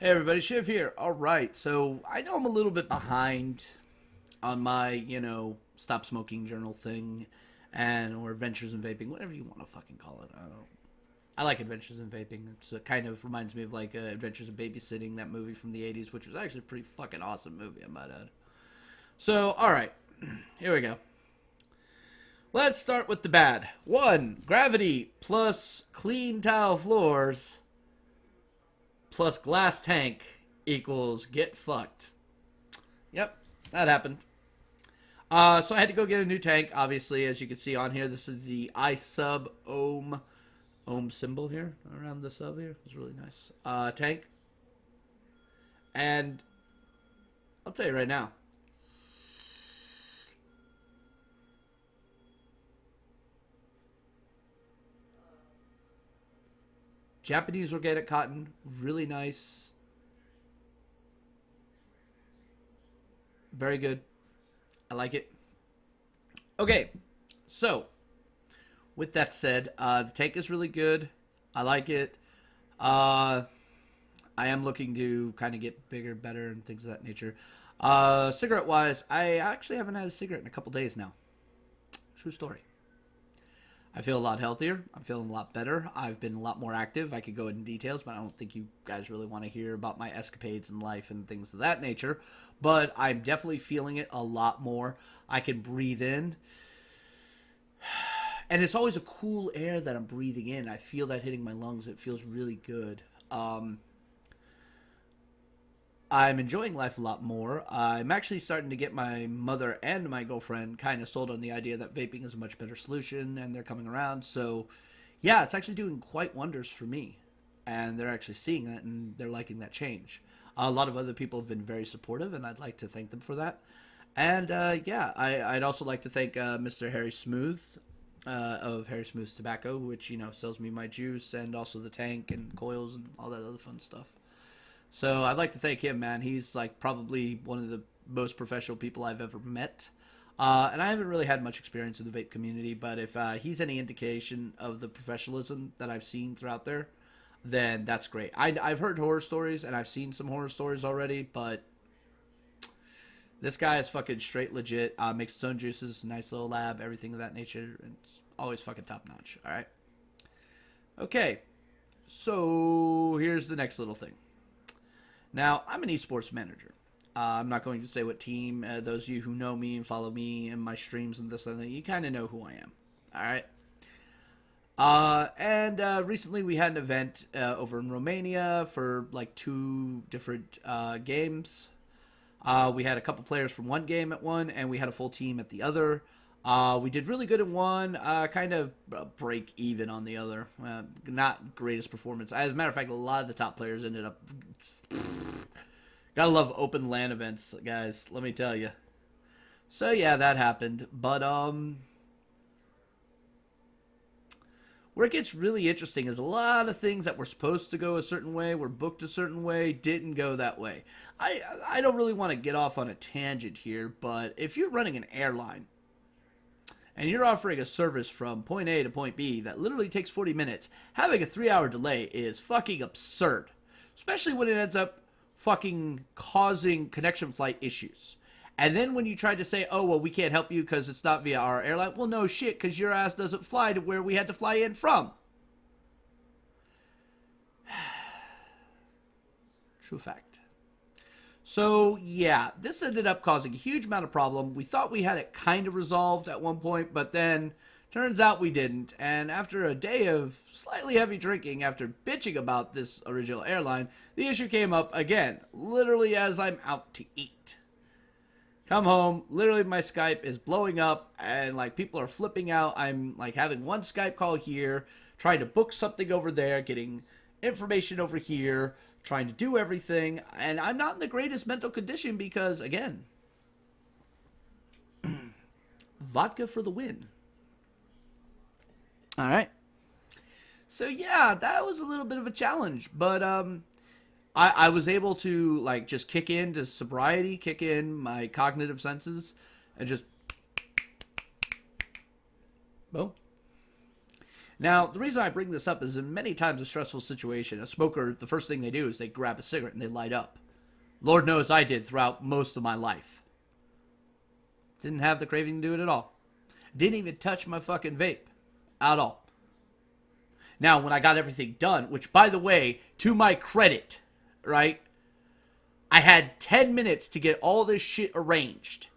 Hey everybody, Shiv here. All right, so I know I'm a little bit behind on my, stop smoking journal thing, or adventures in vaping, whatever you want to fucking call it. I don't. I like Adventures in Vaping. It kind of reminds me of like Adventures in Babysitting, that movie from the '80s, which was actually a pretty fucking awesome movie, I might add. So, all right, here we go. Let's start with the bad. 1. Gravity plus clean tile floors plus glass tank equals get fucked. Yep, that happened. So I had to go get a new tank. Obviously, as you can see on here, this is the iSub ohm symbol here around the sub here. It's really nice. Tank. And I'll tell you right now, Japanese organic cotton, really nice. Very good. I like it. Okay, so with that said, the tank is really good. I like it. Uh, I am looking to kind of get bigger, better, and things of that nature. Cigarette wise, I actually haven't had a cigarette in a couple days now. True story. I feel a lot healthier. I'm feeling a lot better. I've been a lot more active. I could go into details, but I don't think you guys really want to hear about my escapades in life and things of that nature. But I'm definitely feeling it a lot more. I can breathe in. And it's always a cool air that I'm breathing in. I feel that hitting my lungs. It feels really good. I'm enjoying life a lot more. I'm actually starting to get my mother and my girlfriend kind of sold on the idea that vaping is a much better solution, and they're coming around. So, yeah, it's actually doing quite wonders for me. And they're actually seeing it, and they're liking that change. A lot of other people have been very supportive, and I'd like to thank them for that. And, yeah, I'd also like to thank Mr. Harry Smooth of Harry Smooth's Tobacco, which, sells me my juice and also the tank and coils and all that other fun stuff. So I'd like to thank him, man. He's like probably one of the most professional people I've ever met. And I haven't really had much experience in the vape community, but if he's any indication of the professionalism that I've seen throughout there, then that's great. I've heard horror stories, and I've seen some horror stories already, but this guy is fucking straight legit. Makes his own juices, nice little lab, everything of that nature. It's always fucking top notch. All right. Okay. So here's the next little thing. Now, I'm an esports manager. I'm not going to say what team. Those of you who know me and follow me and my streams and this and that, you kind of know who I am. All right. And recently we had an event over in Romania for like 2 different games. We had a couple players from one game at one, and we had a full team at the other. We did really good in one, kind of break even on the other. Not greatest performance. As a matter of fact, a lot of the top players ended up... Gotta love open LAN events, guys. Let me tell you. So yeah, that happened. But where it gets really interesting is a lot of things that were supposed to go a certain way, were booked a certain way, didn't go that way. I don't really want to get off on a tangent here, but if you're running an airline and you're offering a service from point A to point B that literally takes 40 minutes, having a 3-hour delay is fucking absurd. Especially when it ends up fucking causing connection flight issues. And then when you try to say, oh, well, we can't help you because it's not via our airline. Well, no shit, because your ass doesn't fly to where we had to fly in from. True fact. So, yeah, this ended up causing a huge amount of problem. We thought we had it kind of resolved at one point, but then... turns out we didn't, and after a day of slightly heavy drinking after bitching about this original airline, the issue came up again, literally as I'm out to eat. Come home, literally my Skype is blowing up, and like people are flipping out. I'm like having one Skype call here, trying to book something over there, getting information over here, trying to do everything, and I'm not in the greatest mental condition because, again, vodka for the win. All right. So yeah, that was a little bit of a challenge, but I was able to like just kick into sobriety, kick in my cognitive senses, and just boom. Now, the reason I bring this up is in many times a stressful situation, a smoker, the first thing they do is they grab a cigarette and they light up. Lord knows I did throughout most of my life. Didn't have the craving to do it at all. Didn't even touch my fucking vape. At all. Now, when I got everything done, which, by the way, to my credit, right? I had 10 minutes to get all this shit arranged.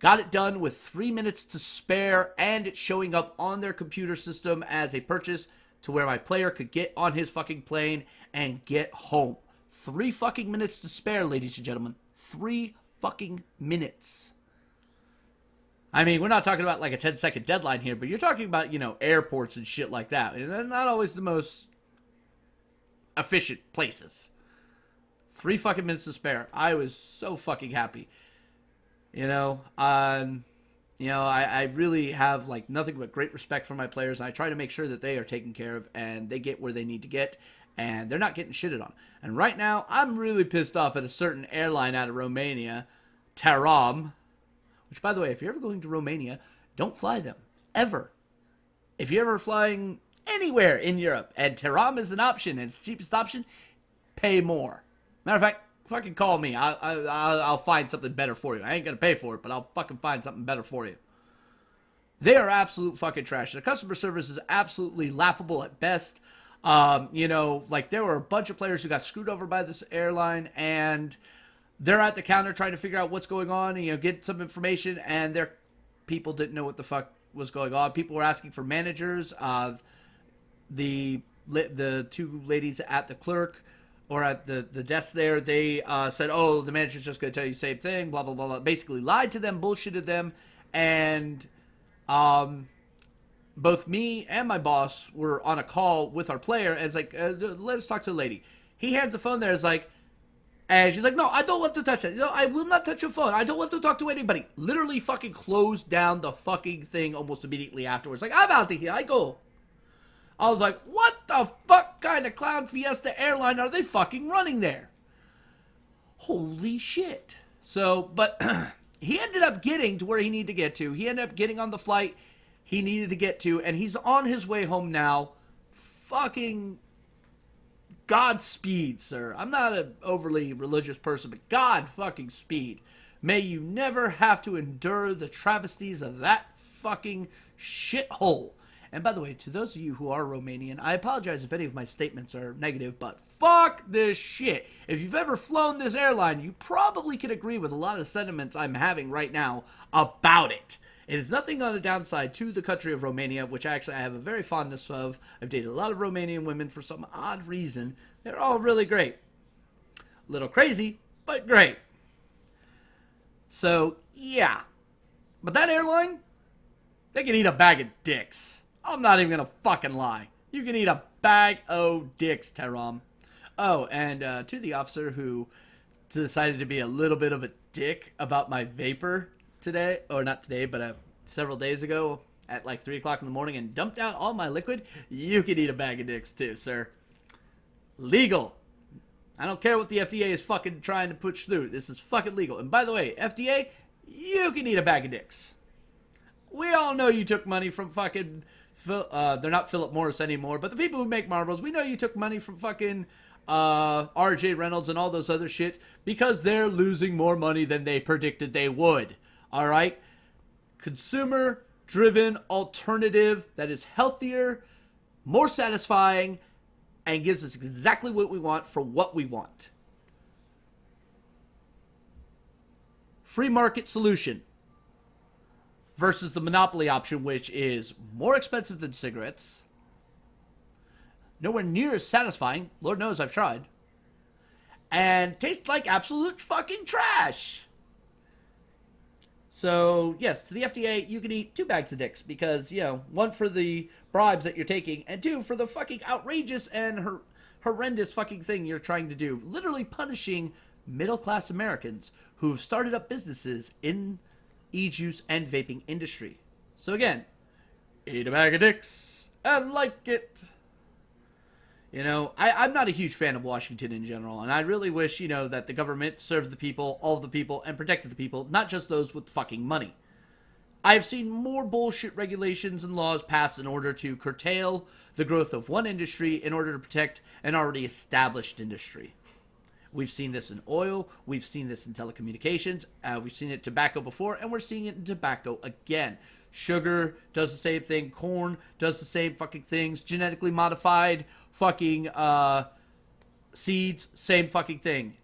Got it done with 3 minutes to spare, and it's showing up on their computer system as a purchase to where my player could get on his fucking plane and get home. 3 fucking minutes to spare, ladies and gentlemen. 3 fucking minutes. I mean, we're not talking about like a 10-second deadline here, but you're talking about, airports and shit like that. And they're not always the most efficient places. 3 fucking minutes to spare. I was so fucking happy. I really have like nothing but great respect for my players, and I try to make sure that they are taken care of and they get where they need to get, and they're not getting shitted on. And right now, I'm really pissed off at a certain airline out of Romania, Taram, which, by the way, if you're ever going to Romania, don't fly them. Ever. If you're ever flying anywhere in Europe, and Taram is an option, and it's the cheapest option, pay more. Matter of fact, fucking call me. I'll find something better for you. I ain't gonna pay for it, but I'll fucking find something better for you. They are absolute fucking trash. Their customer service is absolutely laughable at best. There were a bunch of players who got screwed over by this airline, and they're at the counter trying to figure out what's going on and, get some information, and their people didn't know what the fuck was going on. People were asking for managers. The 2 ladies at the clerk or at the desk there, they said, oh, the manager's just going to tell you the same thing, blah, blah, blah, blah. Basically lied to them, bullshitted them, and both me and my boss were on a call with our player, and it's like, let us talk to the lady. He hands the phone there, it's like, and she's like, no, I don't want to touch it. No, I will not touch your phone. I don't want to talk to anybody. Literally fucking closed down the fucking thing almost immediately afterwards. Like, I'm out of here. I go. I was like, what the fuck kind of clown fiesta airline are they fucking running there? Holy shit. So, but he ended up getting to where he needed to get to. He ended up getting on the flight he needed to get to, and he's on his way home now. Fucking Godspeed, sir. I'm not an overly religious person, but God fucking speed. May you never have to endure the travesties of that fucking shithole. And by the way, to those of you who are Romanian, I apologize if any of my statements are negative, but fuck this shit. If you've ever flown this airline, you probably can agree with a lot of the sentiments I'm having right now about it. It is nothing on the downside to the country of Romania, which actually I have a very fondness of. I've dated a lot of Romanian women for some odd reason. They're all really great. A little crazy, but great. So, yeah. But that airline, they can eat a bag of dicks. I'm not even gonna fucking lie. You can eat a bag of dicks, Taram. Oh, and to the officer who decided to be a little bit of a dick about my vapor today, or not today, but several days ago at like 3 o'clock in the morning and dumped out all my liquid, you can eat a bag of dicks too, sir. Legal. I don't care what the FDA is fucking trying to push through. This is fucking legal. And by the way, FDA, you can eat a bag of dicks. We all know you took money from fucking, they're not Philip Morris anymore, but the people who make Marlboros, we know you took money from fucking RJ Reynolds and all those other shit because they're losing more money than they predicted they would. All right? Consumer-driven alternative that is healthier, more satisfying, and gives us exactly what we want for what we want. Free market solution versus the monopoly option, which is more expensive than cigarettes, nowhere near as satisfying, Lord knows I've tried, and tastes like absolute fucking trash. So, yes, to the FDA, you can eat 2 bags of dicks because, 1 for the bribes that you're taking, and 2 for the fucking outrageous and horrendous fucking thing you're trying to do. Literally punishing middle-class Americans who've started up businesses in e-juice and vaping industry. So again, eat a bag of dicks and like it. I'm not a huge fan of Washington in general, and I really wish, that the government served the people, all of the people, and protected the people, not just those with fucking money. I've seen more bullshit regulations and laws passed in order to curtail the growth of one industry in order to protect an already established industry. We've seen this in oil. We've seen this in telecommunications. We've seen it in tobacco before, and we're seeing it in tobacco again. Sugar does the same thing. Corn does the same fucking things. Genetically modified fucking seeds, same fucking thing.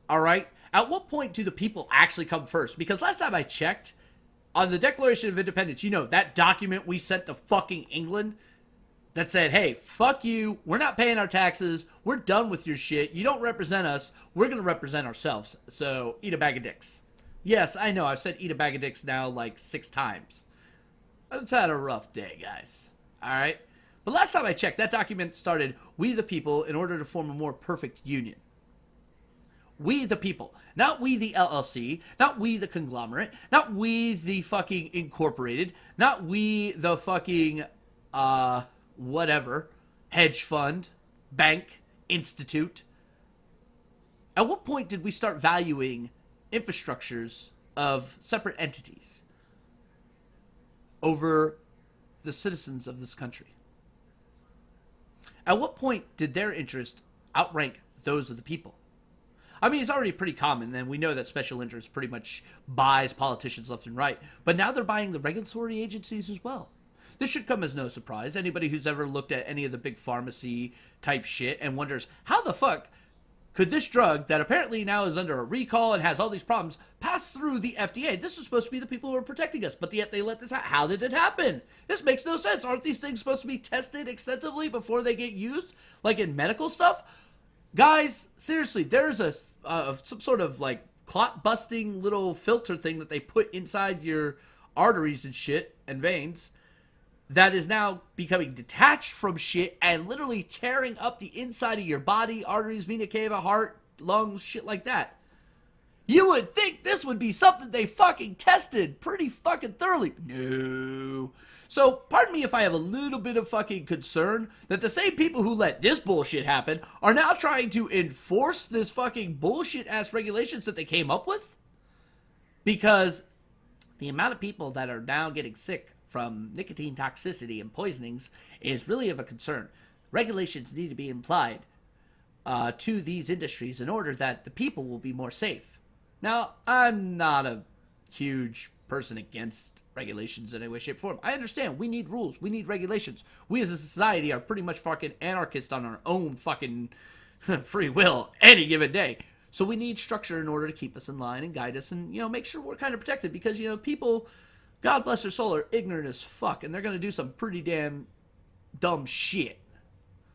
All right? At what point do the people actually come first? Because last time I checked, on the Declaration of Independence, you know, that document we sent to fucking England that said, hey, fuck you, we're not paying our taxes, we're done with your shit, you don't represent us, we're going to represent ourselves, so eat a bag of dicks. Yes, I know, I've said eat a bag of dicks now like 6 times. I've had a rough day, guys. Alright? But last time I checked, that document started, we the people, in order to form a more perfect union. We the people. Not we the LLC. Not we the conglomerate. Not we the fucking incorporated. Not we the fucking, whatever. Hedge fund. Bank. Institute. At what point did we start valuing infrastructures of separate entities over the citizens of this country? At what point did their interest outrank those of the people? I mean, it's already pretty common, and we know that special interest pretty much buys politicians left and right. But now they're buying the regulatory agencies as well. This should come as no surprise. Anybody who's ever looked at any of the big pharmacy type shit and wonders, how the fuck could this drug that apparently now is under a recall and has all these problems pass through the FDA? This is supposed to be the people who are protecting us, but yet they let this happen. How did it happen? This makes no sense. Aren't these things supposed to be tested extensively before they get used? Like in medical stuff? Guys, seriously, there's some sort of like clot busting little filter thing that they put inside your arteries and shit and veins that is now becoming detached from shit and literally tearing up the inside of your body, arteries, vena cava, heart, lungs, shit like that. You would think this would be something they fucking tested pretty fucking thoroughly. No. So, pardon me if I have a little bit of fucking concern that the same people who let this bullshit happen are now trying to enforce this fucking bullshit-ass regulations that they came up with. Because the amount of people that are now getting sick from nicotine toxicity and poisonings is really of a concern. Regulations need to be applied to these industries in order that the people will be more safe. Now, I'm not a huge person against regulations in any way, shape, or form. I understand. We need rules. We need regulations. We as a society are pretty much fucking anarchists on our own fucking free will any given day. So we need structure in order to keep us in line and guide us and, you know, make sure we're kind of protected because, you know, people, God bless their soul, are ignorant as fuck and they're going to do some pretty damn dumb shit.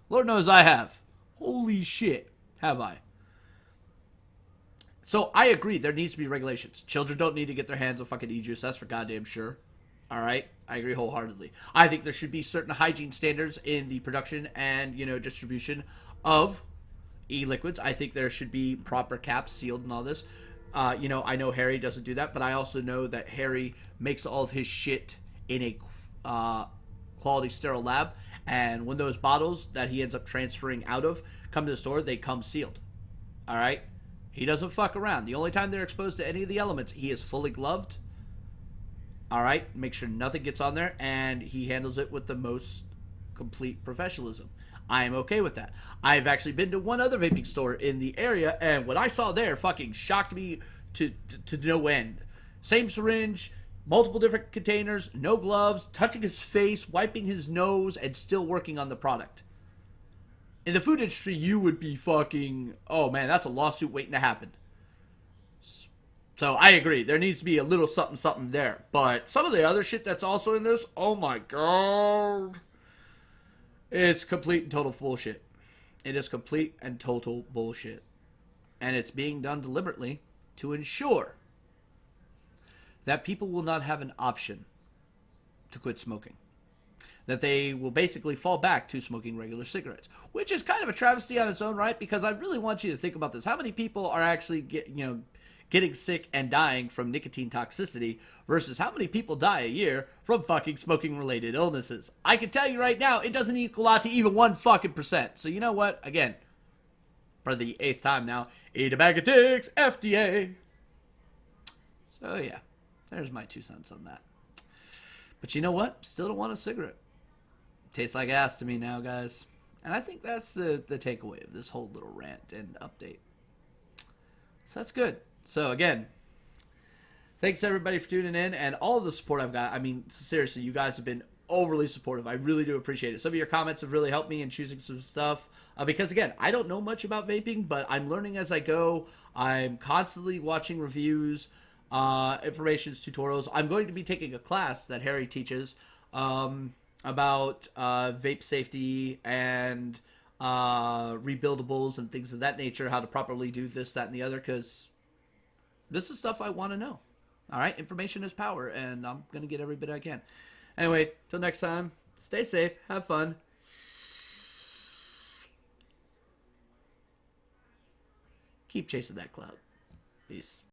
Lord knows I have. Holy shit, have I. So I agree, there needs to be regulations. Children don't need to get their hands on fucking e-juice, that's for goddamn sure. Alright? I agree wholeheartedly. I think there should be certain hygiene standards in the production and, you know, distribution of e-liquids. I think there should be proper caps, sealed and all this. You know, I know Harry doesn't do that, but I also know that Harry makes all of his shit in a quality sterile lab. And when those bottles that he ends up transferring out of come to the store, they come sealed. Alright? He doesn't fuck around. The only time they're exposed to any of the elements, he is fully gloved. Alright? Make sure nothing gets on there. And he handles it with the most complete professionalism. I am okay with that. I've actually been to one other vaping store in the area, and what I saw there fucking shocked me to no end. Same syringe, multiple different containers, no gloves, touching his face, wiping his nose, and still working on the product. In the food industry, you would be fucking... Oh, man, that's a lawsuit waiting to happen. So, I agree. There needs to be a little something there. But some of the other shit that's also in this, oh my god... It's complete and total bullshit. It is complete and total bullshit. And it's being done deliberately to ensure that people will not have an option to quit smoking. That they will basically fall back to smoking regular cigarettes. Which is kind of a travesty on its own right, because I really want you to think about this. How many people are actually getting sick and dying from nicotine toxicity versus how many people die a year from fucking smoking related illnesses? I can tell you right now, it doesn't equal out to even 1 fucking percent. So you know what? Again, for the 8th time now, eat a bag of dicks, FDA. So yeah, there's my 2 cents on that. But you know what? Still don't want a cigarette. Tastes like ass to me now, guys. And I think that's the takeaway of this whole little rant and update. So that's good. So again, thanks everybody for tuning in and all of the support I've got. I mean, seriously, you guys have been overly supportive. I really do appreciate it. Some of your comments have really helped me in choosing some stuff. Because again, I don't know much about vaping, but I'm learning as I go. I'm constantly watching reviews, information, tutorials. I'm going to be taking a class that Harry teaches about vape safety and rebuildables and things of that nature, how to properly do this, that, and the other, because this is stuff I want to know. All right, information is power, and I'm going to get every bit I can. Anyway, till next time, stay safe, have fun. Keep chasing that cloud. Peace.